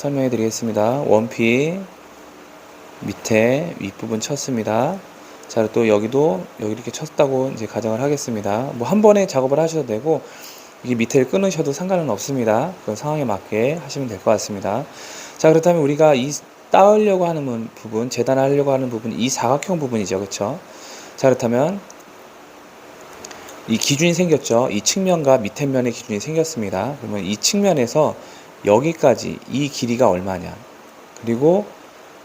설명해 드리겠습니다. 원피 밑에 윗부분 쳤습니다. 자, 또 여기도 여기 이렇게 쳤다고 이제 가정을 하겠습니다. 뭐 한 번에 작업을 하셔도 되고 이게 밑에를 끊으셔도 상관은 없습니다. 그건 상황에 맞게 하시면 될 것 같습니다. 자, 그렇다면 우리가 이 따으려고 하는 부분, 재단하려고 하는 부분, 이 사각형 부분이죠. 그렇죠? 자, 그렇다면 이 기준이 생겼죠. 이 측면과 밑에 면의 기준이 생겼습니다. 그러면 이 측면에서 여기까지 이 길이가 얼마냐, 그리고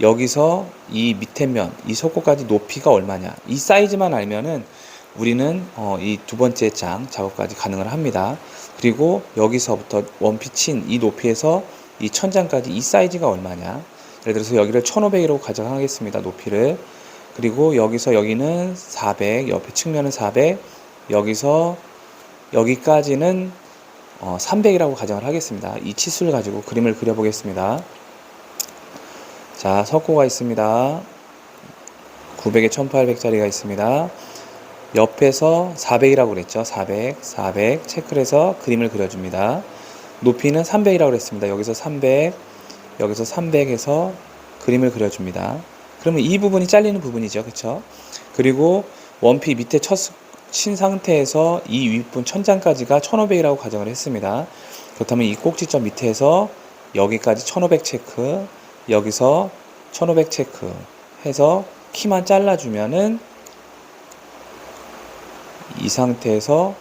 여기서 이 밑에 면, 이 속고까지 높이가 얼마냐, 이 사이즈만 알면은 우리는 이 두 번째 장 작업까지 가능을 합니다. 그리고 여기서부터 원피 친 이 높이에서 이 천장까지 이 사이즈가 얼마냐, 예를 들어서 여기를 1500이라고 가정하겠습니다. 높이를. 그리고 여기서 여기는 400, 옆에 측면은 400, 여기서 여기까지는 300이라고 가정을 하겠습니다. 이 치수를 가지고 그림을 그려보겠습니다. 자, 석고가 있습니다. 900에 1800짜리가 있습니다. 옆에서 400이라고 그랬죠. 400 체크를 해서 그림을 그려줍니다. 높이는 300이라고 그랬습니다. 여기서 300, 여기서 300 해서 그림을 그려줍니다. 그러면 이 부분이 잘리는 부분이죠. 그쵸? 그리고 원피 밑에 친 상태에서 이 윗부분 천장까지가 1500이라고 가정을 했습니다. 그렇다면 이 꼭지점 밑에서 여기까지 1500 체크, 여기서 1500 체크 해서 키만 잘라주면은 이 상태에서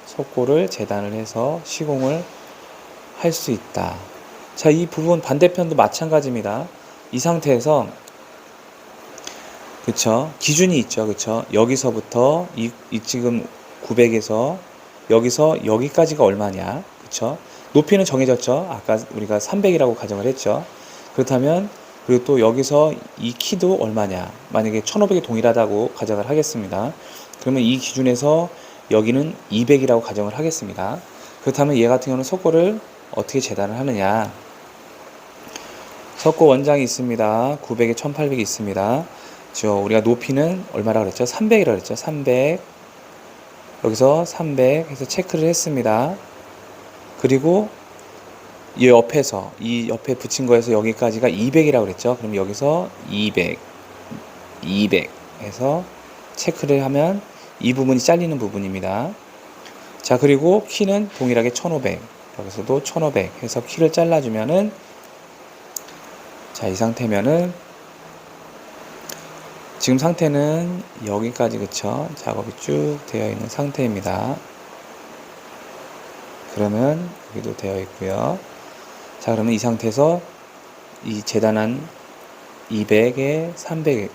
속고를 재단을 해서 시공을 할 수 있다. 자, 이 부분 반대편도 마찬가지입니다. 이 상태에서 그쵸? 기준이 있죠. 그쵸? 여기서부터 이 지금 900에서 여기서 여기까지가 얼마냐. 그쵸? 높이는 정해졌죠. 아까 우리가 300이라고 가정을 했죠. 그렇다면 그리고 또 여기서 이 키도 얼마냐. 만약에 1500이 동일하다고 가정을 하겠습니다. 그러면 이 기준에서 여기는 200이라고 가정을 하겠습니다. 그렇다면 얘 같은 경우는 속고를 어떻게 재단을 하느냐. 석고 원장이 있습니다. 900에 1800이 있습니다. 우리가 높이는 얼마라고 그랬죠? 300이라고 그랬죠? 300. 여기서 300 해서 체크를 했습니다. 그리고 이 옆에 붙인 거에서 여기까지가 200이라고 그랬죠? 그럼 여기서 200 해서 체크를 하면 이 부분이 잘리는 부분입니다. 자, 그리고 키는 동일하게 1500. 여기서도 1500 해서 키를 잘라주면은, 자, 이 상태면은 지금 상태는 여기까지, 그쵸? 작업이 쭉 되어 있는 상태입니다. 그러면 여기도 되어 있고요. 자, 그러면 이 상태에서 이 재단한 200에 300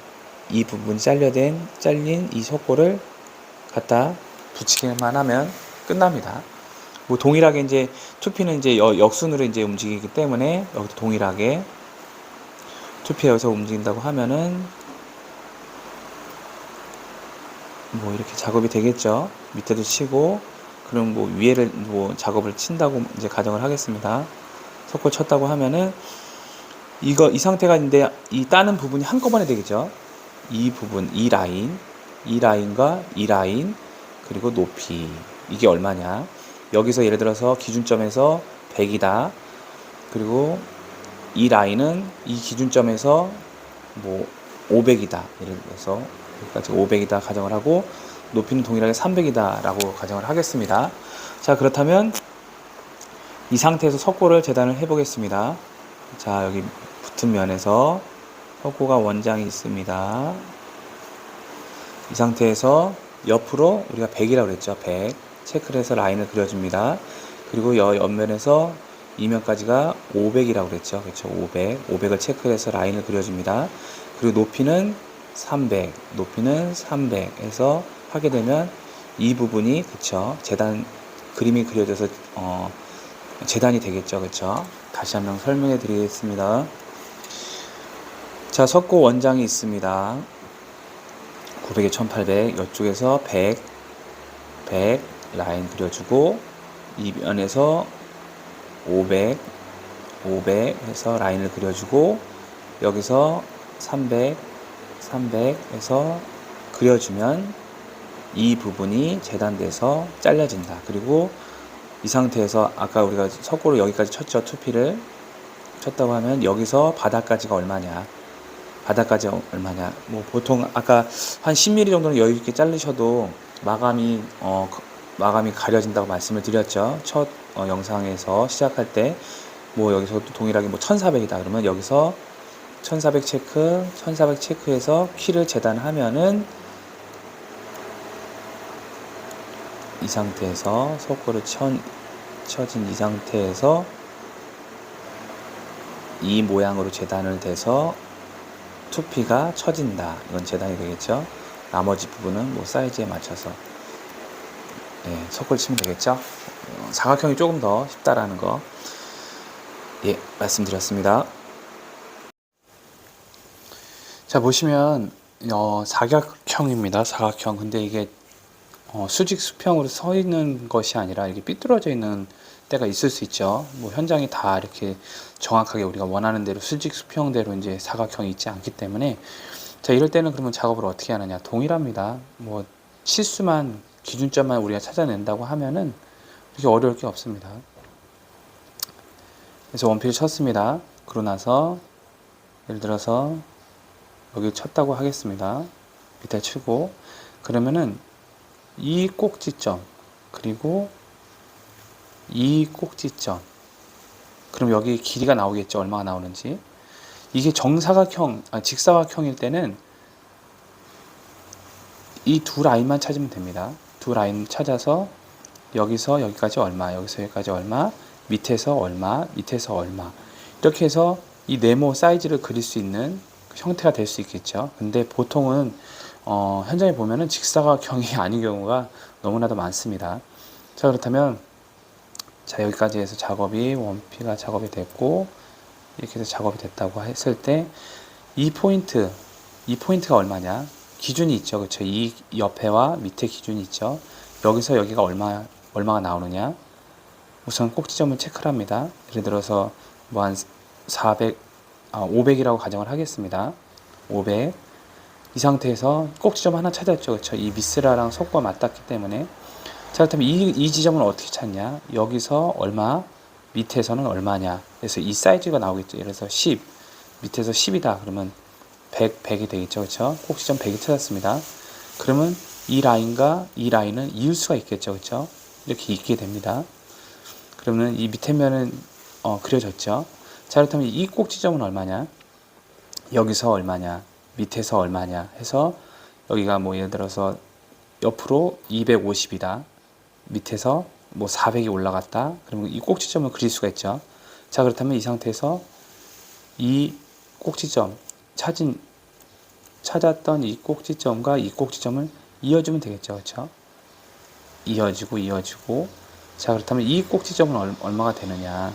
이 부분 잘린 이 속고를 갖다 붙이기만 하면 끝납니다. 뭐 동일하게 이제 2P는 이제 역순으로 이제 움직이기 때문에 여기도 동일하게 2P 여기서 움직인다고 하면은 뭐 이렇게 작업이 되겠죠. 밑에도 치고, 그럼 뭐 위에를 뭐 작업을 친다고 이제 가정을 하겠습니다. 속고 쳤다고 하면은 이 상태가 있는데 이 따는 부분이 한꺼번에 되겠죠. 이 부분, 이 라인과 이 라인, 그리고 높이, 이게 얼마냐. 여기서 예를 들어서 기준점에서 100이다. 그리고 이 라인은 이 기준점에서 뭐 500이다. 예를 들어서 여기까지 500이다 가정을 하고, 높이는 동일하게 300이다 라고 가정을 하겠습니다. 자, 그렇다면 이 상태에서 석고를 재단을 해 보겠습니다. 자, 여기 붙은 면에서 석고가 원장이 있습니다. 이 상태에서 옆으로 우리가 100이라고 그랬죠. 100 체크를 해서 라인을 그려줍니다. 그리고 옆면에서 이면까지가 500이라고 그랬죠. 그렇죠. 500을 체크해서 라인을 그려줍니다. 그리고 높이는 300 해서 하게 되면 이 부분이, 그쵸, 재단 그림이 그려져서 재단이 되겠죠. 그쵸. 다시 한번 설명해 드리겠습니다. 자, 석고 원장이 있습니다. 900에 1800, 이쪽에서 100 라인 그려주고, 이 면에서 500 해서 라인을 그려주고, 여기서 300 해서 그려주면 이 부분이 재단돼서 잘려진다. 그리고 이 상태에서 아까 우리가 석고를 여기까지 쳤죠. 투피를 쳤다고 하면 여기서 바닥까지가 얼마냐, 바닥까지 얼마냐. 뭐 보통 아까 한 10mm 정도는 여유 있게 자르셔도 마감이 가려진다고 말씀을 드렸죠. 첫 영상에서 시작할 때 뭐 여기서도 동일하게 뭐 1400이다 그러면 여기서 1400 체크해서 키를 재단하면은 이 상태에서 석고를 쳐진 이 상태에서 이 모양으로 재단을 돼서 투피가 쳐진다. 이건 재단이 되겠죠. 나머지 부분은 뭐 사이즈에 맞춰서 석고를 치면 되겠죠. 사각형이 조금 더 쉽다라는 거 말씀드렸습니다. 자, 보시면 사각형입니다. 사각형. 근데 이게 수직 수평으로 서 있는 것이 아니라 이렇게 삐뚤어져 있는 때가 있을 수 있죠. 뭐 현장이 다 이렇게 정확하게 우리가 원하는 대로 수직 수평대로 이제 사각형이 있지 않기 때문에, 자, 이럴 때는 그러면 작업을 어떻게 하느냐. 동일합니다. 뭐 치수만, 기준점만 우리가 찾아낸다고 하면은 그렇게 어려울 게 없습니다. 그래서 원피를 쳤습니다. 그러고 나서 예를 들어서 여기 쳤다고 하겠습니다. 밑에 치고, 그러면은 이 꼭지점 그리고 이 꼭지점, 그럼 여기 길이가 나오겠죠. 얼마가 나오는지. 이게 직사각형일 때는 이 두 라인만 찾으면 됩니다. 두 라인 찾아서 여기서 여기까지 얼마, 여기서 여기까지 얼마, 밑에서 얼마, 밑에서 얼마, 이렇게 해서 이 네모 사이즈를 그릴 수 있는 형태가 될 수 있겠죠. 근데 보통은 현장에 보면은 직사각형이 아닌 경우가 너무나도 많습니다. 자, 그렇다면 자, 여기까지 해서 원피가 작업이 됐고, 이렇게 해서 작업이 됐다고 했을 때 이 포인트가 얼마냐, 기준이 있죠. 그렇죠. 이 옆에와 밑에 기준이 있죠. 여기서 여기가 얼마가 나오느냐. 우선 꼭지점을 체크를 합니다. 예를 들어서 뭐 한 500이라고 가정을 하겠습니다. 500. 이 상태에서 꼭지점 하나 찾았죠. 그렇죠. 이 미스라랑 석고가 맞닿기 때문에. 자, 그렇다면 이 지점은 어떻게 찾냐. 여기서 얼마, 밑에서는 얼마냐. 그래서 이 사이즈가 나오겠죠. 예를 들어서 10, 밑에서 10이다. 그러면 100이 되겠죠. 그렇죠. 꼭지점 100이 찾았습니다. 그러면 이 라인과 이 라인은 이을 수가 있겠죠. 그렇죠. 이렇게 있게 됩니다. 그러면 이 밑에 면은 그려졌죠. 자, 그렇다면 이 꼭지점은 얼마냐, 여기서 얼마냐, 밑에서 얼마냐 해서 여기가 뭐 예를 들어서 옆으로 250이다. 밑에서 뭐 400이 올라갔다. 그러면 이 꼭지점을 그릴 수가 있죠. 자, 그렇다면 이 상태에서 이 꼭지점 찾았던 이 꼭지점과 이 꼭지점을 이어주면 되겠죠. 그렇죠? 이어지고. 자, 그렇다면 이 꼭지점은 얼마가 되느냐.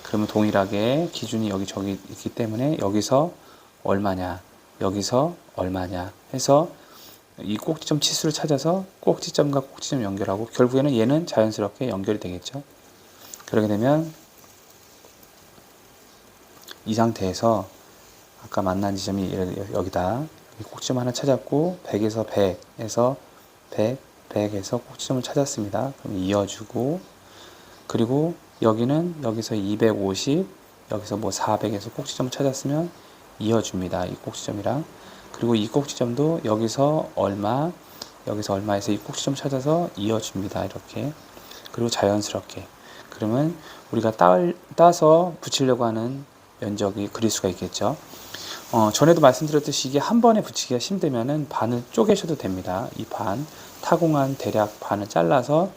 그러면 동일하게 기준이 여기 있기 때문에 여기서 얼마냐, 여기서 얼마냐 해서 이 꼭지점 치수를 찾아서 꼭지점과 꼭지점 연결하고, 결국에는 얘는 자연스럽게 연결이 되겠죠. 그렇게 되면 이 상태에서 아까 만난 지점이 여기다. 꼭지점 하나 찾았고 100에서 100에서 100에서 꼭지점을 찾았습니다. 그럼 이어주고, 그리고 여기는 여기서 250, 여기서 뭐 400에서 꼭지점을 찾았으면 이어줍니다. 이 꼭지점이랑. 그리고 이 꼭지점도 여기서 얼마에서 이 꼭지점 찾아서 이어줍니다. 이렇게. 그리고 자연스럽게. 그러면 우리가 따서 붙이려고 하는 면적이 그릴 수가 있겠죠. 전에도 말씀드렸듯이 이게 한 번에 붙이기가 힘들면은 반을 쪼개셔도 됩니다. 이 타공한 대략 반을 잘라서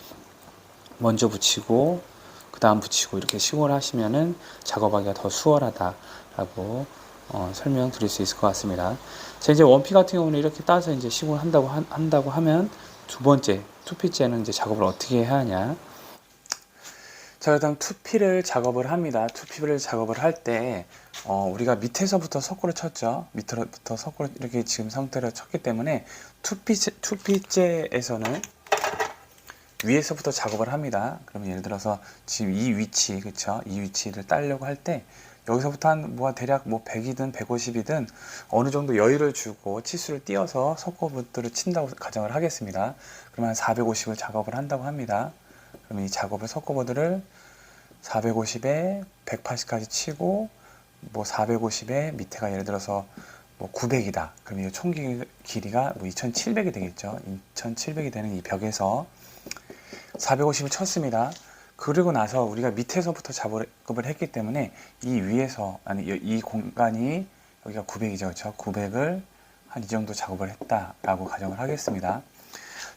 먼저 붙이고 그 다음 붙이고 이렇게 시공을 하시면은 작업하기가 더 수월하다라고 설명드릴 수 있을 것 같습니다. 자, 이제 원피 같은 경우는 이렇게 따서 이제 시공을 한다고 하면 두 번째 투피째는 이제 작업을 어떻게 해야 하냐. 자, 일단 투피를 작업을 합니다. 투피를 작업을 할 때 우리가 밑에서부터 석고를 쳤죠. 밑으로부터 석고를 이렇게 지금 상태로 쳤기 때문에 투피째에서는 위에서부터 작업을 합니다. 그러면 예를 들어서 지금 이 위치, 그쵸? 이 위치를 따려고 할 때 여기서부터 대략 100이든 150이든 어느 정도 여유를 주고 치수를 띄어서 석고부터를 친다고 가정을 하겠습니다. 그러면 한 450을 작업을 한다고 합니다. 그러면 이 작업을 석고보드를 450에 180까지 치고 뭐 450에 밑에가 예를 들어서 뭐 900이다. 그럼 이 총 길이가 뭐 2700이 되겠죠. 2700이 되는 이 벽에서 450을 쳤습니다. 그리고 나서 우리가 밑에서부터 작업을 했기 때문에 이 위에서, 아니 이 공간이 여기가 900이죠. 그렇죠? 900을 한 이 정도 작업을 했다라고 가정을 하겠습니다.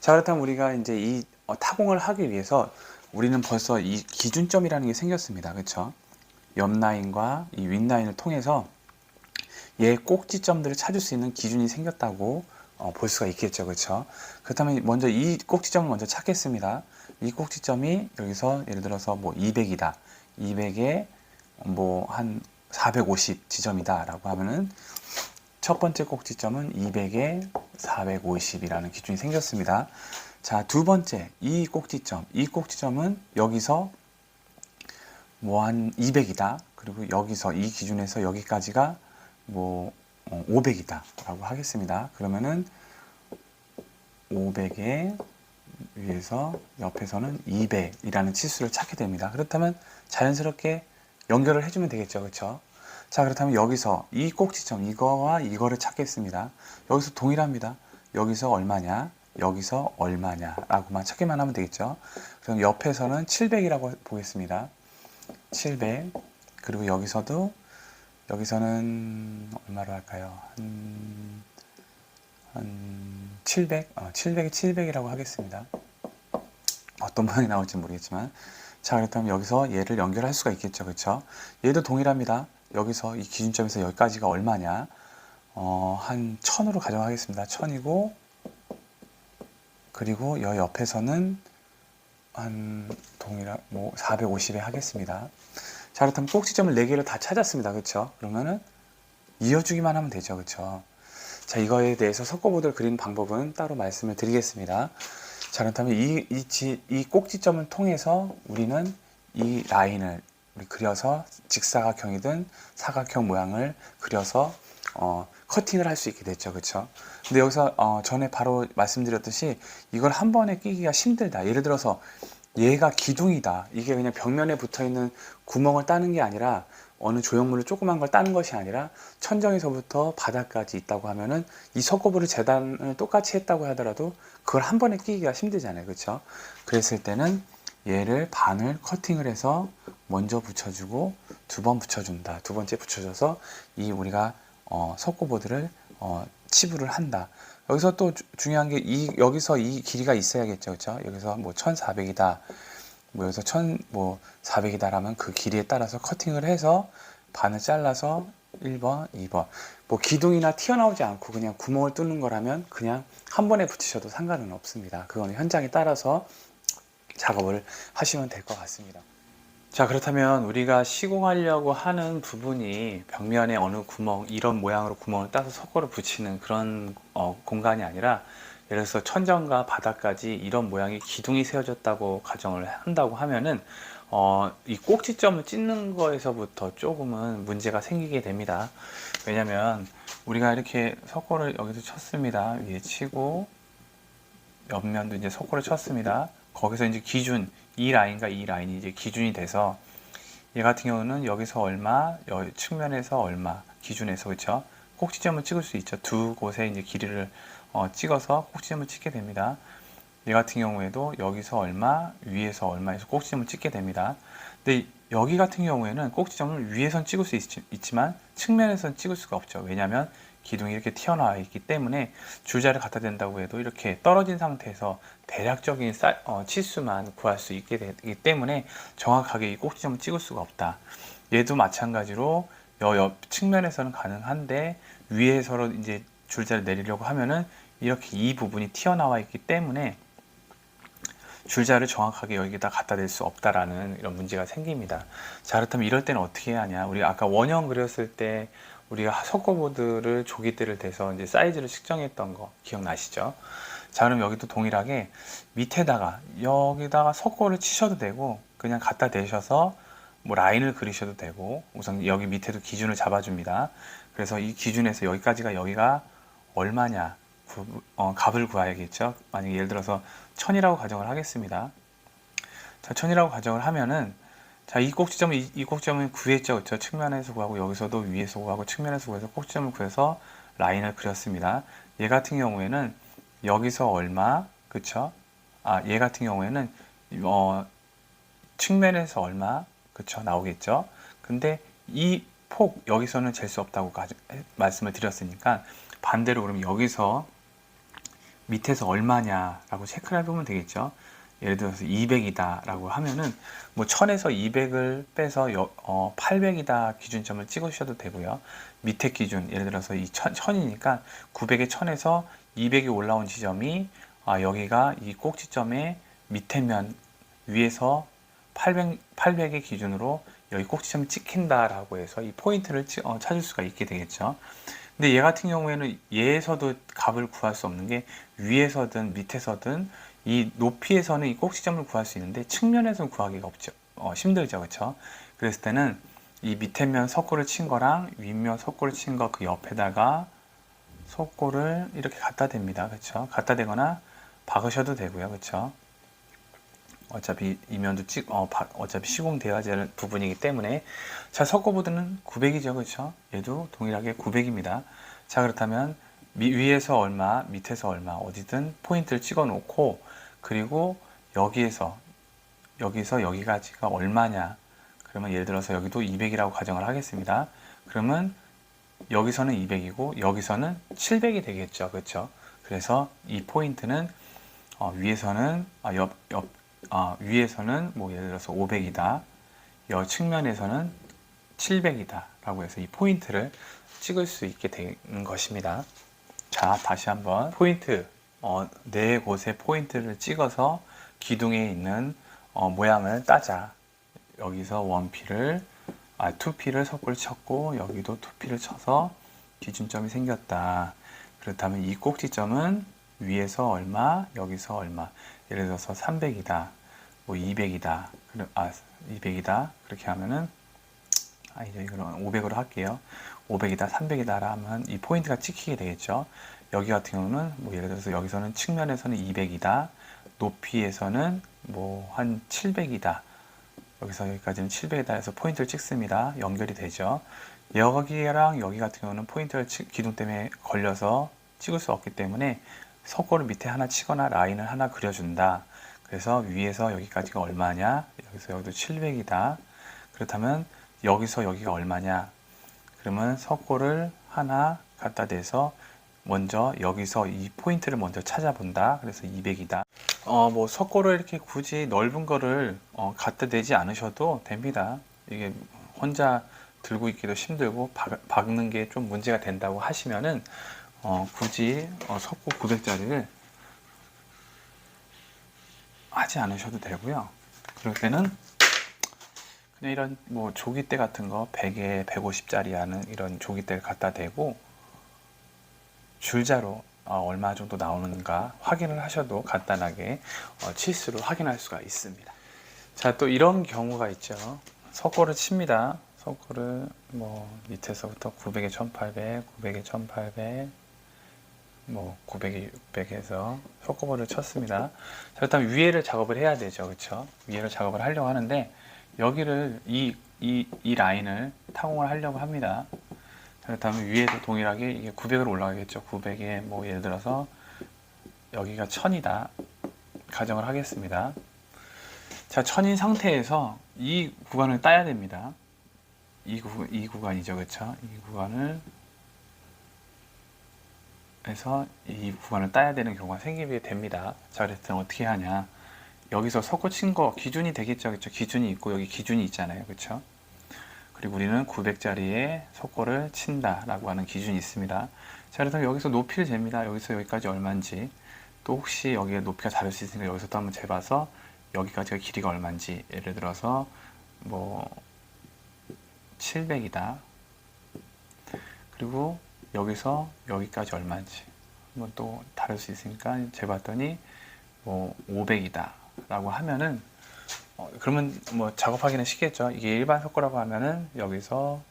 자, 그렇다면 우리가 이제 이 타공을 하기 위해서 우리는 벌써 이 기준점이라는 게 생겼습니다. 그렇죠? 옆 라인과 이 윗 라인을 통해서 얘 꼭지점들을 찾을 수 있는 기준이 생겼다고 볼 수가 있겠죠. 그렇죠? 그렇다면 먼저 이 꼭지점을 먼저 찾겠습니다. 이 꼭지점이 여기서 예를 들어서 뭐 200이다. 200에 뭐 한 450 지점이다 라고 하면은 첫 번째 꼭지점은 200에 450이라는 기준이 생겼습니다. 자, 두 번째 이 꼭지점은 여기서 뭐 한 200이다. 그리고 여기서 이 기준에서 여기까지가 뭐 500이다 라고 하겠습니다. 그러면은 500에 위에서 옆에서는 200이라는 치수를 찾게 됩니다. 그렇다면 자연스럽게 연결을 해주면 되겠죠. 그렇죠? 자, 그렇다면 여기서 이 꼭지점 이거와 이거를 찾겠습니다. 여기서 동일합니다. 여기서 얼마냐, 여기서 얼마냐 라고만 찾기만 하면 되겠죠. 그럼 옆에서는 700이라고 보겠습니다. 700. 그리고 여기서는 얼마로 할까요? 한 700? 700에 700이라고 하겠습니다. 어떤 모양이 나올지 모르겠지만. 자, 그렇다면 여기서 얘를 연결할 수가 있겠죠. 그렇죠? 얘도 동일합니다. 여기서 이 기준점에서 여기까지가 얼마냐? 한 1000으로 가정하겠습니다. 1000이고, 그리고 여 옆에서는 한 뭐 450에 하겠습니다. 자, 그렇다면 꼭지점을 4개를 다 찾았습니다. 그렇죠? 그러면은 이어주기만 하면 되죠. 그렇죠? 자, 이거에 대해서 석고보드를 그리는 방법은 따로 말씀을 드리겠습니다. 자, 그렇다면 이 꼭지점을 통해서 우리는 이 라인을 그려서 직사각형이든 사각형 모양을 그려서 커팅을 할 수 있게 됐죠. 그렇죠? 근데 여기서 전에 바로 말씀드렸듯이 이걸 한 번에 끼기가 힘들다. 예를 들어서 얘가 기둥이다. 이게 그냥 벽면에 붙어 있는 구멍을 따는 게 아니라 어느 조형물을 조그만 걸 따는 것이 아니라 천정에서부터 바닥까지 있다고 하면은 이 석고보드 재단을 똑같이 했다고 하더라도 그걸 한 번에 끼기가 힘들잖아요. 그렇죠? 그랬을 때는 얘를 반을 커팅을 해서 먼저 붙여주고 두 번 붙여준다. 두 번째 붙여줘서 이 우리가 석고보드를 치부를 한다. 여기서 또 중요한 게 여기서 이 길이가 있어야겠죠. 그렇죠? 여기서 뭐 1400이다. 뭐 여기서 1400이다라면 그 길이에 따라서 커팅을 해서 반을 잘라서 1번, 2번. 뭐 기둥이나 튀어나오지 않고 그냥 구멍을 뚫는 거라면 그냥 한 번에 붙이셔도 상관은 없습니다. 그거는 현장에 따라서 작업을 하시면 될 것 같습니다. 자, 그렇다면 우리가 시공하려고 하는 부분이 벽면에 어느 구멍, 이런 모양으로 구멍을 따서 석고를 붙이는 그런 공간이 아니라 예를 들어서 천정과 바닥까지 이런 모양의 기둥이 세워졌다고 가정을 한다고 하면은 이 꼭지점을 찍는 거에서부터 조금은 문제가 생기게 됩니다. 왜냐면 우리가 이렇게 석고를 여기서 쳤습니다. 위에 치고 옆면도 이제 석고를 쳤습니다. 거기서 이제 기준, 이 라인과 이 라인이 이제 기준이 돼서 얘 같은 경우는 여기서 얼마, 측면에서 얼마, 기준에서 그렇죠? 꼭지점을 찍을 수 있죠. 두 곳에 이제 길이를 찍어서 꼭지점을 찍게 됩니다. 얘 같은 경우에도 여기서 얼마, 위에서 얼마에서 꼭지점을 찍게 됩니다. 근데 여기 같은 경우에는 꼭지점을 위에선 찍을 수 있지만 측면에선 찍을 수가 없죠. 왜냐하면 기둥이 이렇게 튀어나와 있기 때문에 줄자를 갖다 댄다고 해도 이렇게 떨어진 상태에서 대략적인 치수만 구할 수 있게 되기 때문에 정확하게 이 꼭지점을 찍을 수가 없다. 얘도 마찬가지로 옆 측면에서는 가능한데 위에서로 이제 줄자를 내리려고 하면은 이렇게 이 부분이 튀어나와 있기 때문에 줄자를 정확하게 여기다 갖다 댈 수 없다라는 이런 문제가 생깁니다. 자, 그렇다면 이럴 때는 어떻게 해야 하냐? 우리 아까 원형 그렸을 때 우리가 석고보드를 조기대를 대서 이제 사이즈를 측정했던 거 기억나시죠? 자, 그럼 여기도 동일하게 밑에다가 여기다가 석고를 치셔도 되고 그냥 갖다 대셔서 뭐 라인을 그리셔도 되고 우선 여기 밑에도 기준을 잡아줍니다. 그래서 이 기준에서 여기까지가 여기가 얼마냐 값을 구해야겠죠. 만약에 예를 들어서 1000이라고 가정을 하겠습니다. 자, 1000이라고 가정을 하면은, 자, 이 꼭지점은 이 꼭지점은 구했죠. 그쵸? 측면에서 구하고 여기서도 위에서 구하고 측면에서 구해서 꼭지점을 구해서 라인을 그렸습니다. 얘 같은 경우에는 여기서 얼마, 그쵸? 얘 같은 경우에는 측면에서 얼마, 그쵸? 나오겠죠? 근데 이 폭 여기서는 잴 수 없다고 말씀을 드렸으니까, 반대로 그럼 여기서 밑에서 얼마냐라고 체크를 해보면 되겠죠. 예를 들어서 200이다 라고 하면은 뭐 1000에서 200을 빼서 800이다 기준점을 찍으셔도 되고요. 밑에 기준 예를 들어서 이 1000이니까 900에 1000에서 200이 올라온 지점이 여기가 이 꼭지점의 밑에 면 위에서 800의 기준으로 여기 꼭지점을 찍힌다 라고 해서 이 포인트를 찾을 수가 있게 되겠죠. 근데 얘 같은 경우에는 얘에서도 값을 구할 수 없는 게, 위에서든 밑에서든 이 높이에서는 이 꼭지점을 구할 수 있는데 측면에서는 구하기가 없죠. 힘들죠. 그쵸? 그랬을 때는 이 밑에 면 석고를 친 거랑 윗면 석고를 친 거 그 옆에다가 석고를 이렇게 갖다 댑니다. 그쵸? 갖다 대거나 박으셔도 되고요. 그쵸? 어차피 이면도 어차피 시공되어야 될 부분이기 때문에. 자, 석고보드는 900이죠. 그렇죠? 얘도 동일하게 900입니다. 자, 그렇다면 위에서 얼마, 밑에서 얼마, 어디든 포인트를 찍어 놓고, 그리고 여기서 여기까지가 얼마냐. 그러면 예를 들어서 여기도 200이라고 가정을 하겠습니다. 그러면 여기서는 200이고 여기서는 700이 되겠죠. 그렇죠? 그래서 이 포인트는 위에서는 위에서는 뭐 예를 들어서 500이다. 여 측면에서는 700이다. 라고 해서 이 포인트를 찍을 수 있게 되는 것입니다. 자, 다시 한번 포인트, 네 곳에 포인트를 찍어서 기둥에 있는 모양을 따자. 여기서 2P를 석고를 쳤고 여기도 2P를 쳐서 기준점이 생겼다. 그렇다면 이 꼭지점은 위에서 얼마, 여기서 얼마. 예를 들어서 300이다, 뭐 200이다, 200이다. 그렇게 하면은, 이거는 500으로 할게요. 500이다, 300이다 하면 이 포인트가 찍히게 되겠죠. 여기 같은 경우는, 뭐 예를 들어서 여기서는 측면에서는 200이다, 높이에서는 뭐 한 700이다. 여기서 여기까지는 700이다 해서 포인트를 찍습니다. 연결이 되죠. 여기랑 여기 같은 경우는 포인트를 기둥 때문에 걸려서 찍을 수 없기 때문에 석고를 밑에 하나 치거나 라인을 하나 그려준다. 그래서 위에서 여기까지가 얼마냐? 여기서 여기도 700이다. 그렇다면 여기서 여기가 얼마냐? 그러면 석고를 하나 갖다 대서 먼저 여기서 이 포인트를 먼저 찾아본다. 그래서 200이다. 뭐 석고를 이렇게 굳이 넓은 거를 갖다 대지 않으셔도 됩니다. 이게 혼자 들고 있기도 힘들고 박는 게 좀 문제가 된다고 하시면은 굳이 석고 900짜리를 하지 않으셔도 되고요. 그럴 때는 그냥 이런 뭐 조기대 같은 거 100에 150짜리 하는 이런 조기대를 갖다 대고 줄자로 얼마 정도 나오는가 확인을 하셔도 간단하게 치수를 확인할 수가 있습니다. 자, 또 이런 경우가 있죠. 석고를 칩니다. 석고를 뭐 밑에서부터 900에 1800, 900에 1800, 뭐 900에 600 해서 석고볼을 쳤습니다. 자, 일단 위에를 작업을 해야 되죠. 그쵸? 위에를 작업을 하려고 하는데 여기를 이 라인을 타공을 하려고 합니다. 그렇다면 위에도 동일하게 이게 900으로 올라가겠죠. 900에 뭐 예를 들어서 여기가 1000이다 가정을 하겠습니다. 자, 1000인 상태에서 이 구간을 따야 됩니다. 이 구간이죠. 그쵸? 이 구간을 해서 이 구간을 따야 되는 경우가 생기게 됩니다. 자, 그랬더니 어떻게 하냐? 여기서 석고 친 거 기준이 되겠죠. 그쵸? 기준이 있고 여기 기준이 있잖아요. 그쵸? 그리고 우리는 900짜리에 석고를 친다라고 하는 기준이 있습니다. 자, 그래서 여기서 높이를 잽니다. 여기서 여기까지 얼마인지, 또 혹시 여기에 높이가 다를 수 있으니까 여기서 또 한번 재봐서 여기까지가 길이가 얼마인지, 예를 들어서 뭐 700이다. 그리고 여기서 여기까지 얼마인지 한번 또 다를 수 있으니까 재봤더니 뭐 500이다 라고 하면은 그러면 뭐 작업하기는 쉽겠죠. 이게 일반 석고라고 하면은 여기서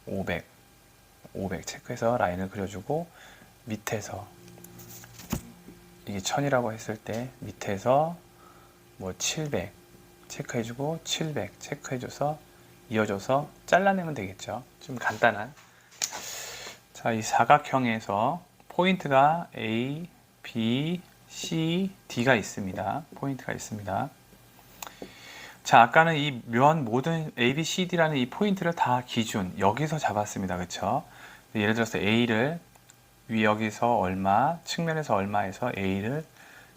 500 체크해서 라인을 그려주고, 밑에서 이게 1000이라고 했을 때 밑에서 뭐 700 체크해주고 700 체크해줘서 이어줘서 잘라내면 되겠죠. 좀 간단한. 자, 이 사각형에서 포인트가 A, B, C, D가 있습니다. 포인트가 있습니다. 자, 아까는 이 면 모든 A, B, C, D라는 이 포인트를 다 기준 여기서 잡았습니다. 그쵸? 예를 들어서 A를 여기서 얼마, 측면에서 얼마에서 A를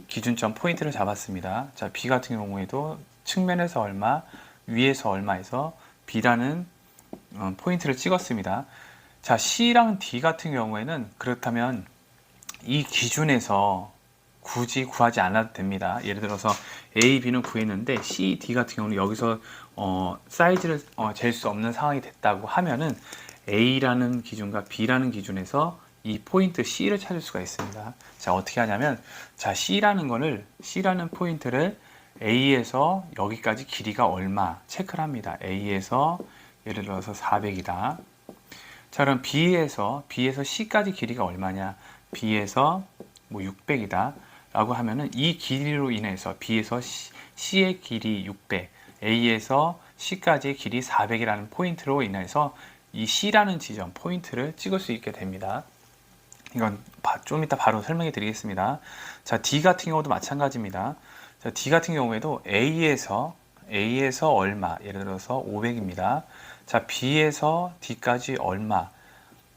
기준점 포인트를 잡았습니다. 자, B 같은 경우에도 측면에서 얼마, 위에서 얼마에서 B라는 포인트를 찍었습니다. 자, C랑 D 같은 경우에는 그렇다면 이 기준에서 굳이 구하지 않아도 됩니다. 예를 들어서 A, B는 구했는데 C, D 같은 경우는 여기서 사이즈를 잴 수 없는 상황이 됐다고 하면은 A라는 기준과 B라는 기준에서 이 포인트 C를 찾을 수가 있습니다. 자, 어떻게 하냐면, 자, C라는 포인트를 A에서 여기까지 길이가 얼마 체크를 합니다. A에서 예를 들어서 400이다. 자, 그럼 B에서 C까지 길이가 얼마냐? B에서 뭐 600이다. 라고 하면은 이 길이로 인해서 B에서 C의 길이 600, A에서 C까지의 길이 400이라는 포인트로 인해서 이 C라는 지점 포인트를 찍을 수 있게 됩니다. 이건 좀 이따 바로 설명해 드리겠습니다. 자, D 같은 경우도 마찬가지입니다. 자, D 같은 경우에도 A에서 얼마, 예를 들어서 500입니다. 자, B에서 D까지 얼마,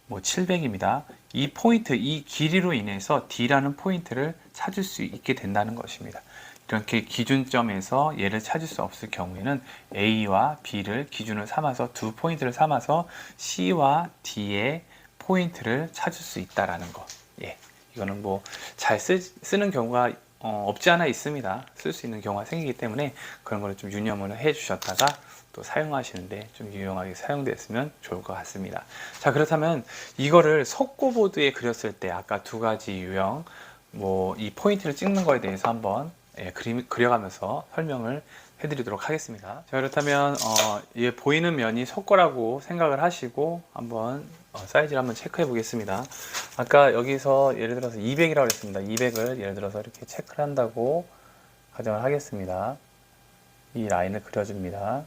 뭐 700입니다. 이 포인트, 이 길이로 인해서 D라는 포인트를 찾을 수 있게 된다는 것입니다. 이렇게 기준점에서 얘를 찾을 수 없을 경우에는 A와 B를 기준을 삼아서 두 포인트를 삼아서 C와 D의 포인트를 찾을 수 있다라는 거. 예, 이거는 뭐 잘 쓰는 경우가 없지 않아 있습니다. 쓸 수 있는 경우가 생기기 때문에 그런 거를 좀 유념을 해 주셨다가 또 사용하시는데 좀 유용하게 사용됐으면 좋을 것 같습니다. 자, 그렇다면 이거를 속고보드에 그렸을 때 아까 두 가지 유형 뭐 이 포인트를 찍는 거에 대해서 한번 그려가면서 설명을 해드리도록 하겠습니다. 자, 그렇다면 이 보이는 면이 속고라고 생각을 하시고 한번 사이즈를 한번 체크해 보겠습니다. 아까 여기서 예를 들어서 200이라고 했습니다. 200을 예를 들어서 이렇게 체크를 한다고 가정을 하겠습니다. 이 라인을 그려줍니다.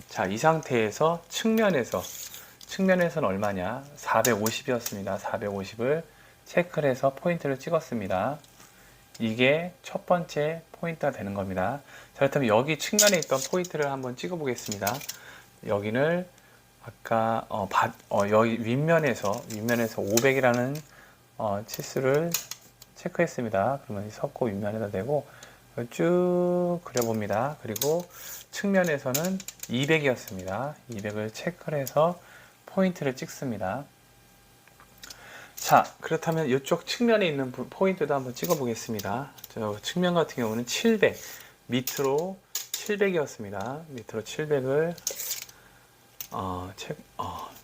자, 이 상태에서 측면에서는 얼마냐? 450이었습니다. 450을 체크를 해서 포인트를 찍었습니다. 이게 첫 번째 포인트가 되는 겁니다. 자, 그렇다면 여기 측면에 있던 포인트를 한번 찍어 보겠습니다. 여기를 아까 여기 윗면에서 500이라는 치수를 체크했습니다. 그러면 이 석고 윗면에다 대고 쭉 그려봅니다. 그리고 측면에서는 200이었습니다. 200을 체크를 해서 포인트를 찍습니다. 자, 그렇다면 이쪽 측면에 있는 포인트도 한번 찍어 보겠습니다. 저 측면 같은 경우는 700, 밑으로 700이었습니다. 밑으로 700을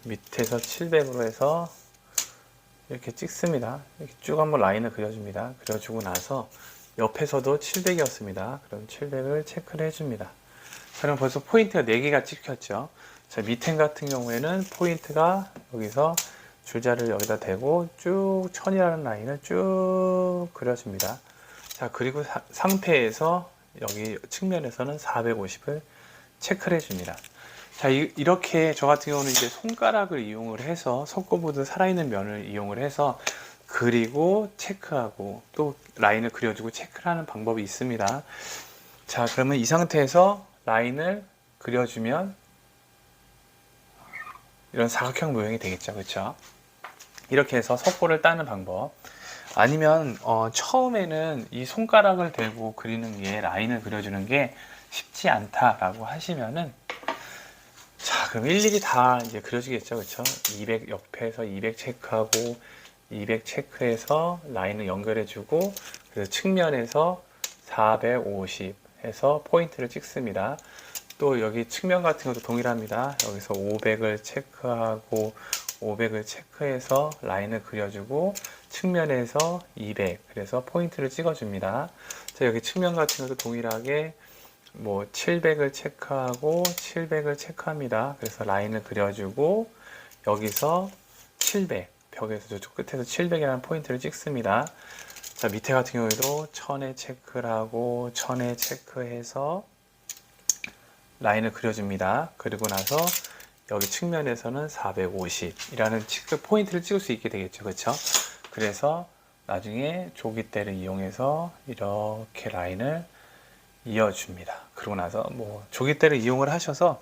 밑에서 700으로 해서 이렇게 찍습니다. 이렇게 쭉 한번 라인을 그려줍니다. 그려주고 나서 옆에서도 700이었습니다. 그럼 700을 체크를 해줍니다. 자, 그럼 벌써 포인트가 4개가 찍혔죠. 자, 밑에 같은 경우에는 포인트가 여기서 줄자를 여기다 대고 쭉 1000이라는 라인을 쭉 그려줍니다. 자, 그리고 상태에서 여기 측면에서는 450을 체크를 해줍니다. 자, 이렇게 저 같은 경우는 이제 손가락을 이용을 해서 속고보드 살아있는 면을 이용을 해서 그리고 체크하고 또 라인을 그려주고 체크를 하는 방법이 있습니다. 자, 그러면 이 상태에서 라인을 그려주면 이런 사각형 모형이 되겠죠. 그렇죠? 이렇게 해서 속고를 따는 방법. 아니면 처음에는 이 손가락을 대고 그리는 게 라인을 그려주는 게 쉽지 않다라고 하시면은 자, 그럼 일일이 다 이제 그려지겠죠. 그렇죠? 200 옆에서 200 체크하고 200 체크해서 라인을 연결해 주고 그래서 측면에서 450 해서 포인트를 찍습니다. 또 여기 측면 같은 것도 동일합니다. 여기서 500을 체크하고 500을 체크해서 라인을 그려주고 측면에서 200 그래서 포인트를 찍어줍니다. 자, 여기 측면 같은 것도 동일하게 뭐 700을 체크하고 700을 체크합니다. 그래서 라인을 그려주고 여기서 700 벽에서 저쪽 끝에서 700이라는 포인트를 찍습니다. 자, 밑에 같은 경우에도 1000에 체크를 하고 1000에 체크해서 라인을 그려줍니다. 그리고 나서 여기 측면에서는 450이라는 포인트를 찍을 수 있게 되겠죠. 그렇죠? 그래서 나중에 조기대를 이용해서 이렇게 라인을 이어줍니다. 그러고 나서 뭐 조기대를 이용을 하셔서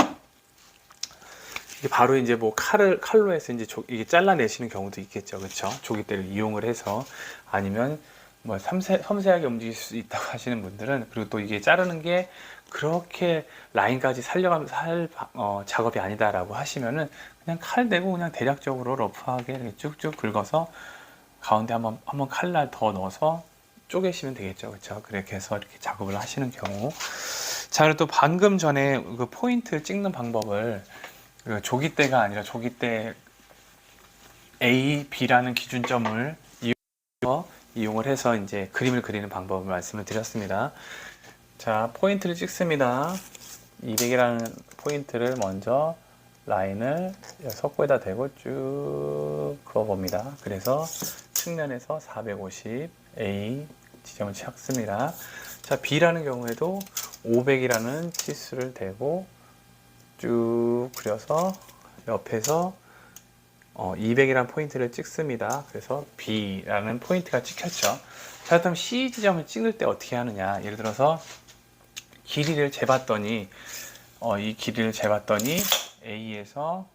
이게 바로 이제 뭐 칼로 해서 이제 이게 잘라내시는 경우도 있겠죠. 그렇죠? 조기대를 이용을 해서 아니면 뭐 섬세하게 움직일 수 있다고 하시는 분들은, 그리고 또 이게 자르는 게 그렇게 라인까지 살려가면서 작업이 아니다라고 하시면은 그냥 칼 대고 그냥 대략적으로 러프하게 이렇게 쭉쭉 긁어서 가운데 한번 칼날 더 넣어서 쪼개시면 되겠죠. 그렇죠? 그렇게 해서 이렇게 작업을 하시는 경우. 자, 그리고 또 방금 전에 그 포인트 찍는 방법을 그 조기대가 아니라 조기대 A, B라는 기준점을 이용을 해서 이제 그림을 그리는 방법을 말씀을 드렸습니다. 자, 포인트를 찍습니다. 200이라는 포인트를 먼저 라인을 석고에다 대고 쭉 그어봅니다. 그래서 측면에서 450 A 지점을 찾습니다. 자, B라는 경우에도 500이라는 치수를 대고 쭉 그려서 옆에서 200이라는 포인트를 찍습니다. 그래서 B라는 포인트가 찍혔죠. 자, 그럼 C 지점을 찍을 때 어떻게 하느냐. 예를 들어서 길이를 재봤더니 이 길이를 재봤더니 A에서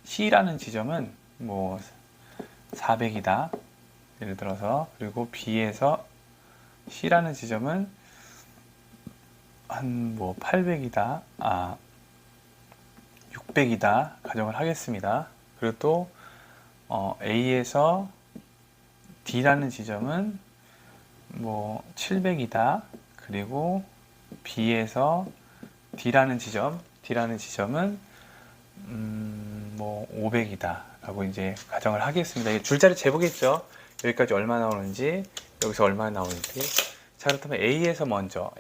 C라는 지점은 뭐 400이다. 예를 들어서, 그리고 B에서 C라는 지점은 한 뭐 800이다. 600이다. 가정을 하겠습니다. 그리고 또 A에서 D라는 지점은 뭐 700이다. 그리고 B에서 D라는 지점은 뭐 500이다 라고 이제 가정을 하겠습니다. 이게 줄자리 재보겠죠. 여기까지 얼마 나오는지, 여기서 얼마 나오는지. 자, 그렇다면 A에서 먼저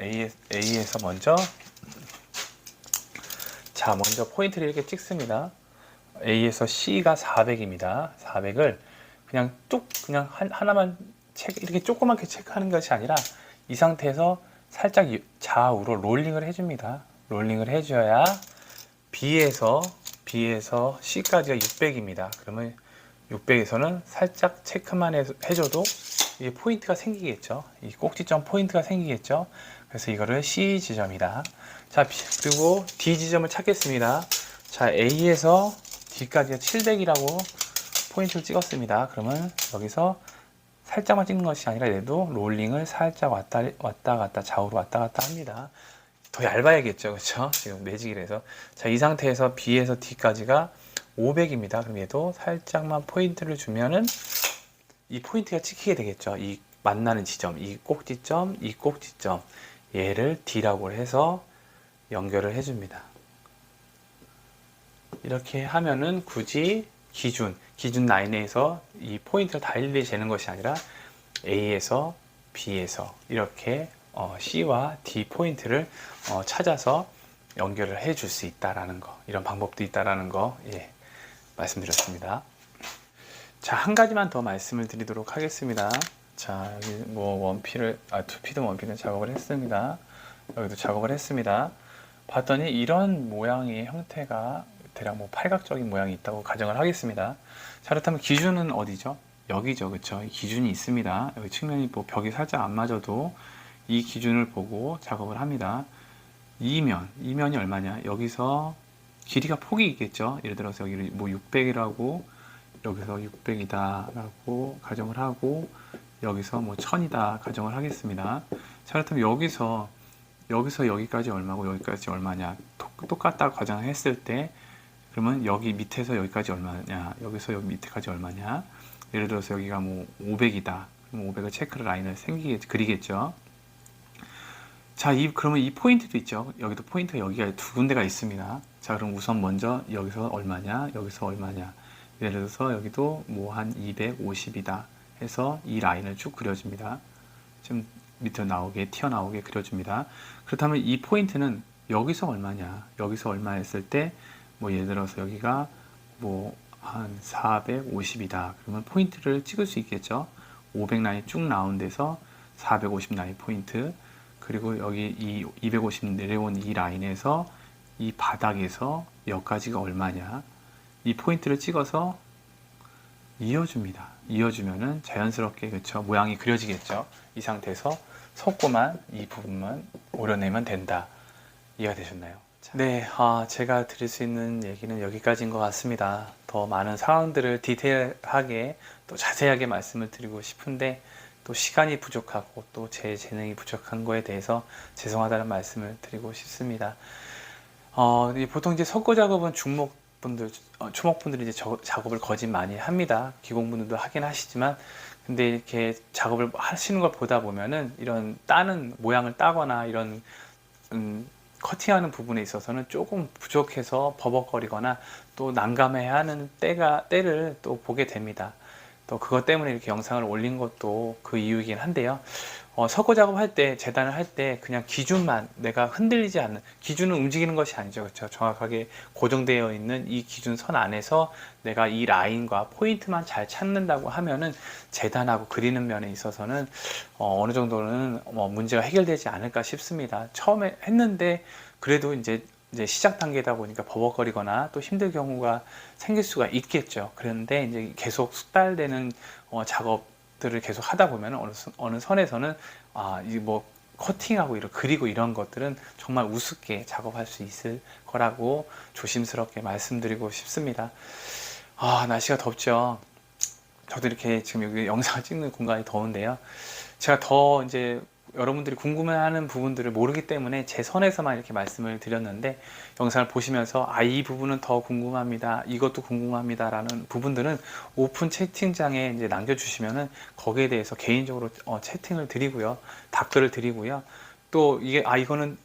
자, 먼저 포인트를 이렇게 찍습니다. A에서 C가 400입니다. 400을 그냥 그냥 하나만 이렇게 조그맣게 체크하는 것이 아니라 이 상태에서 살짝 좌우로 롤링을 해줍니다. 롤링을 해줘야 B에서 C까지가 600입니다. 그러면 600에서는 살짝 체크만 해줘도 이게 포인트가 생기겠죠. 이 꼭지점 포인트가 생기겠죠. 그래서 이거를 C 지점이다. 자, 그리고 D 지점을 찾겠습니다. 자, A에서 D까지가 700이라고 포인트를 찍었습니다. 그러면 여기서 살짝만 찍는 것이 아니라 얘도 롤링을 살짝 왔다 갔다 좌우로 왔다 갔다 합니다. 더 얇아야겠죠. 그렇죠? 지금 매직이라서. 자, 이 상태에서 B에서 D까지가 500입니다. 그럼 얘도 살짝만 포인트를 주면은 이 포인트가 찍히게 되겠죠. 이 만나는 지점, 이 꼭지점, 얘를 D라고 해서 연결을 해줍니다. 이렇게 하면은 굳이 기준 라인에서 이 포인트를 다 일일이 재는 것이 아니라 A에서 B에서 이렇게 C와 D 포인트를 찾아서 연결을 해 줄 수 있다라는 거, 이런 방법도 있다라는 거, 예, 말씀드렸습니다. 자, 한 가지만 더 말씀을 드리도록 하겠습니다. 자, 여기 뭐 투피드 원피는 작업을 했습니다. 여기도 작업을 했습니다. 봤더니 이런 모양의 형태가 대략 뭐 팔각적인 모양이 있다고 가정을 하겠습니다. 자, 그렇다면 기준은 어디죠? 여기죠. 그쵸? 기준이 있습니다. 여기 측면이 뭐 벽이 살짝 안 맞아도 이 기준을 보고 작업을 합니다. 이면이 얼마냐? 여기서 길이가 폭이 있겠죠? 예를 들어서 여기를 뭐 600이라고, 여기서 600이다 라고 가정을 하고, 여기서 뭐 1000이다 가정을 하겠습니다. 자, 그렇다면 여기서 여기까지 얼마고 여기까지 얼마냐? 똑같다 가정했을 때, 그러면 여기 밑에서 여기까지 얼마냐? 여기서 여기 밑에까지 얼마냐? 예를 들어서 여기가 뭐 500이다. 그럼 500을 체크를 라인을 그리겠죠. 자, 그러면 이 포인트도 있죠. 여기도 포인트가 여기가 두 군데가 있습니다. 자, 그럼 우선 먼저 여기서 얼마냐? 여기서 얼마냐? 예를 들어서 여기도 뭐 한 250이다 해서 이 라인을 쭉 그려줍니다. 지금 밑으로 튀어나오게 그려줍니다. 그렇다면 이 포인트는 여기서 얼마냐? 여기서 얼마 했을 때, 뭐 예를 들어서 여기가 뭐 한 450이다. 그러면 포인트를 찍을 수 있겠죠. 500 라인 쭉 나온 데서 450 라인 포인트, 그리고 여기 이 250 내려온 이 라인에서 이 바닥에서 여기까지가 얼마냐, 이 포인트를 찍어서 이어줍니다. 이어주면은 자연스럽게, 그쵸, 모양이 그려지겠죠. 이 상태에서 속고만 이 부분만 오려내면 된다. 이해가 되셨나요? 네, 제가 드릴 수 있는 얘기는 여기까지인 것 같습니다. 더 많은 상황들을 디테일하게 또 자세하게 말씀을 드리고 싶은데 또 시간이 부족하고 또 제 재능이 부족한 거에 대해서 죄송하다는 말씀을 드리고 싶습니다. 보통 이제 석고 작업은 중목분들, 초목분들이 이제 작업을 거진 많이 합니다. 기공분들도 하긴 하시지만, 근데 이렇게 작업을 하시는 걸 보다 보면은 이런 따는 모양을 따거나 이런 커팅하는 부분에 있어서는 조금 부족해서 버벅거리거나 또 난감해야 하는 때를 또 보게 됩니다. 또 그것 때문에 이렇게 영상을 올린 것도 그 이유이긴 한데요. 석고 작업할 때, 재단을 할 때 그냥 기준만, 내가 흔들리지 않는, 기준은 움직이는 것이 아니죠. 그렇죠? 정확하게 고정되어 있는 이 기준선 안에서 내가 이 라인과 포인트만 잘 찾는다고 하면은 재단하고 그리는 면에 있어서는 어느 정도는 문제가 해결되지 않을까 싶습니다. 처음에 했는데 그래도 이제 시작 단계다 보니까 버벅거리거나 또 힘들 경우가 생길 수가 있겠죠. 그런데 이제 계속 숙달되는 작업들을 계속 하다 보면 어느 선에서는 이 커팅하고 그리고 이런 것들은 정말 우습게 작업할 수 있을 거라고 조심스럽게 말씀드리고 싶습니다. 날씨가 덥죠. 저도 이렇게 지금 여기 영상을 찍는 공간이 더운데요. 제가 더 이제 여러분들이 궁금해하는 부분들을 모르기 때문에 제 선에서만 이렇게 말씀을 드렸는데, 영상을 보시면서 이 부분은 더 궁금합니다, 이것도 궁금합니다 라는 부분들은 오픈 채팅창에 이제 남겨주시면은 거기에 대해서 개인적으로 채팅을 드리고요, 답글을 드리고요. 또 이거는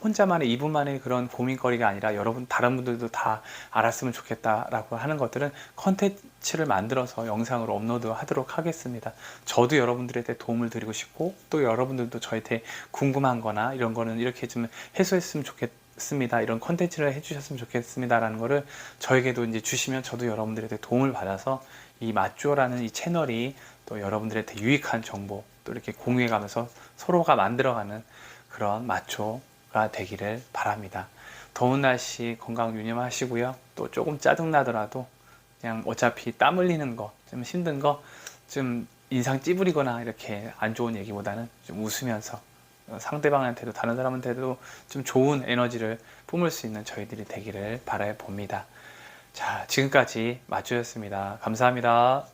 혼자만의, 이분만의 그런 고민거리가 아니라 여러분 다른 분들도 다 알았으면 좋겠다라고 하는 것들은 컨텐츠를 만들어서 영상으로 업로드 하도록 하겠습니다. 저도 여러분들한테 도움을 드리고 싶고 또 여러분들도 저한테 궁금한 거나 이런 거는 이렇게 좀 해소했으면 좋겠습니다, 이런 컨텐츠를 해주셨으면 좋겠습니다 라는 거를 저에게도 이제 주시면 저도 여러분들한테 도움을 받아서 이 맞조라는 이 채널이 또 여러분들한테 유익한 정보 또 이렇게 공유해 가면서 서로가 만들어가는 그런 마초가 되기를 바랍니다. 더운 날씨 건강 유념하시고요. 또 조금 짜증나더라도 그냥 어차피 땀 흘리는 거, 좀 힘든 거, 좀 인상 찌푸리거나 이렇게 안 좋은 얘기보다는 좀 웃으면서 상대방한테도 다른 사람한테도 좀 좋은 에너지를 뿜을 수 있는 저희들이 되기를 바라봅니다. 자, 지금까지 마초였습니다. 감사합니다.